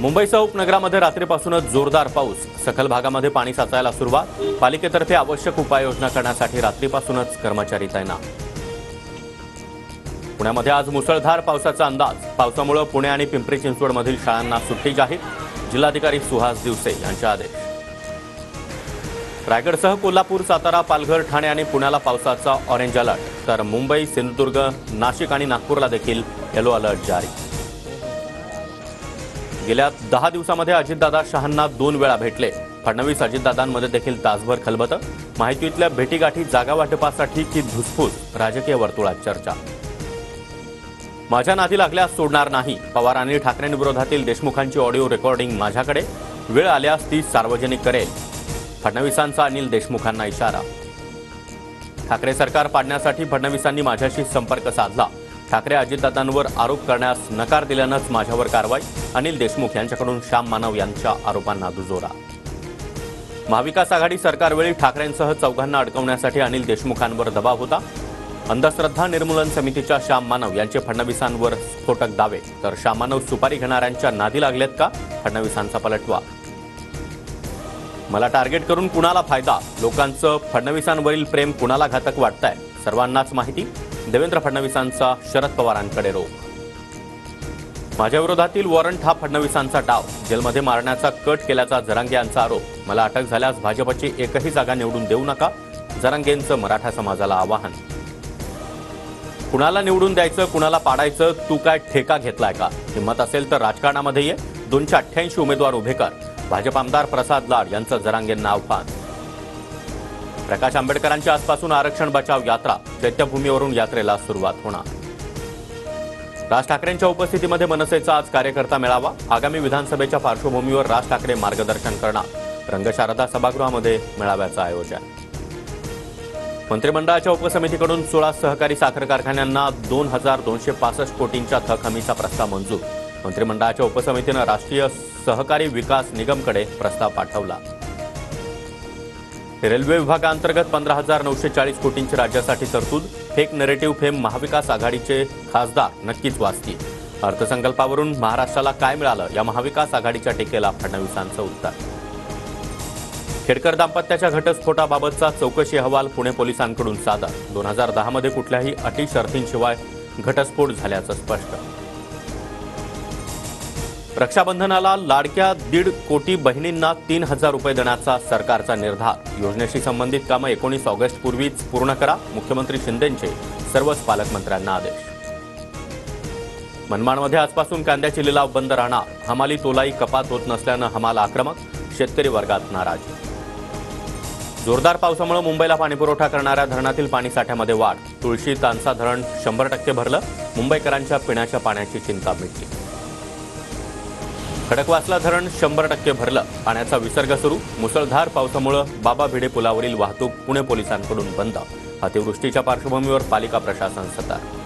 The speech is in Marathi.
मुंबईसह उपनगरामध्ये रात्रीपासूनच जोरदार पाऊस, सखल भागामध्ये पाणी साचायला सुरुवात। पालिकेतर्फे आवश्यक उपाययोजना करण्यासाठी रात्रीपासूनच कर्मचारी तैनात। पुण्यामध्ये आज मुसळधार पावसाचा अंदाज। पावसामुळे पुणे आणि पिंपरी चिंचवडमधील शाळांना सुट्टी जाहीर। जिल्हाधिकारी सुहास दिवसे यांचे आदेश। रायगडसह कोल्हापूर, सातारा, पालघर, ठाणे आणि पुण्याला पावसाचा ऑरेंज अलर्ट, तर मुंबई, सिंधुदुर्ग, नाशिक आणि नागपूरला देखील येलो अलर्ट जारी। गेल्या 10 दिवसांमध्ये अजितदादा शहांना 2 वेळा भेटले। फडणवीस अजितदादांमध्ये देखील तासभर खलबतं। माहितीतल्या भेटीगाठी जागा वाटपासाठी की धुसफूस, राजकीय वर्तुळात चर्चा। माझ्या नादी लागल्यास सोडणार नाही। पवार आणि ठाकरेंविरोधातील देशमुखांची ऑडिओ रेकॉर्डिंग माझ्याकडे, वेळ आल्यास ती सार्वजनिक करेल। फडणवीसांचा अनिल देशमुखांना इशारा। ठाकरे सरकार पाडण्यासाठी फडणवीसांनी माझ्याशी संपर्क साधला। ठाकरे अजितदादांवर आरोप करण्यास नकार दिल्यानंच माझ्यावर कारवाई। अनिल देशमुख यांच्याकडून श्याम मानव यांच्या आरोपांना दुजोरा। महाविकास आघाडी सरकारवेळी ठाकरेंसह चौघांना अडकवण्यासाठी अनिल देशमुखांवर दबाव होता। अंधश्रद्धा निर्मूलन समितीच्या श्याम मानव यांचे फडणवीसांवर स्फोटक दावे, तर श्याम मानव सुपारी घेणाऱ्यांच्या नादी लागलेत का? फडणवीसांचा पलटवार। मला टार्गेट करून कुणाला फायदा? लोकांचं फडणवीसांवरील प्रेम कुणाला घातक वाटतंय? सर्वांनाच माहिती। देवेंद्र फडणवीसांचा शरद पवारांकडे रोख। माझ्या विरोधातील वॉरंट हा फडणवीसांचा डाव, जेलमध्ये मारण्याचा कट केल्याचा जरांगे यांचा आरोप। मला अटक झाल्यास भाजपची एकही जागा निवडून देऊ नका, जरांगेंचं मराठा समाजाला आवाहन। कुणाला निवडून द्यायचं, कुणाला पाडायचं, तू काय ठेका घेतलाय का? हिंमत असेल तर राजकारणामध्ये ये, 288 उमेदवार उभे कर। भाजप आमदार प्रसाद लाड यांचं जरांगेंना आव्हान। प्रकाश आंबेडकरांच्या आजपासून आरक्षण बचाव यात्रा, चैत्यभूमीवरून यात्रेला सुरुवात होणार। राज ठाकरेंच्या उपस्थितीमध्ये मनसेचा आज कार्यकर्ता मेळावा। आगामी विधानसभेच्या पार्श्वभूमीवर राज ठाकरे मार्गदर्शन करणार। रंगशारदा सभागृहामध्ये मेळाव्याचं आयोजन। मंत्रिमंडळाच्या उपसमितीकडून 16 सहकारी साखर कारखान्यांना 2265 कोटींच्या थक हमीचा प्रस्ताव मंजूर। मंत्रिमंडळाच्या उपसमितीनं राष्ट्रीय सहकारी विकास निगमकडे प्रस्ताव पाठवला। रेल्वे विभागाअंतर्गत 15,940 कोटींची राज्यासाठी तरतूद। फेक नरेटिव्ह फेम महाविकास आघाडीचे खासदार नक्कीच वाचतील। अर्थसंकल्पावरून महाराष्ट्राला काय मिळालं, या महाविकास आघाडीच्या टीकेला फडणवीसांचं उत्तर। खेडकर दाम्पत्याच्या घटस्फोटाबाबतचा चौकशी अहवाल पुणे पोलिसांकडून सादर। 2010 मध्ये कुठल्याही अटी शर्तींशिवाय घटस्फोट झाल्याचं स्पष्ट। रक्षाबंधनाला लाडक्या 1.5 कोटी बहिणींना 3,000 रुपये देण्याचा सरकारचा निर्धार। योजनेशी संबंधित कामं 19 ऑगस्टपूर्वीच पूर्ण करा, मुख्यमंत्री शिंदेंचे सर्वच पालकमंत्र्यांना आदेश। मनमाडमध्ये आजपासून कांद्याची लिलाव बंद राहणार। हमाली तोलाई कपात होत नसल्यानं हमाल आक्रमक, शेतकरी वर्गात नाराजी। जोरदार पावसामुळे मुंबईला पाणीपुरवठा करणाऱ्या धरणातील पाणीसाठ्यामध्ये वाढ। तुळशी तानसा धरण 100% भरलं। मुंबईकरांच्या पिण्याच्या पाण्याची चिंता मिटली। खडकवासला धरण 100% भरलं। पाण्याचा विसर्ग सुरू। मुसळधार पावसामुळे बाबा भिडे पुलावरील वाहतूक पुणे पोलिसांकडून बंद। अतिवृष्टीच्या पार्श्वभूमीवर पालिका प्रशासन सतर्क।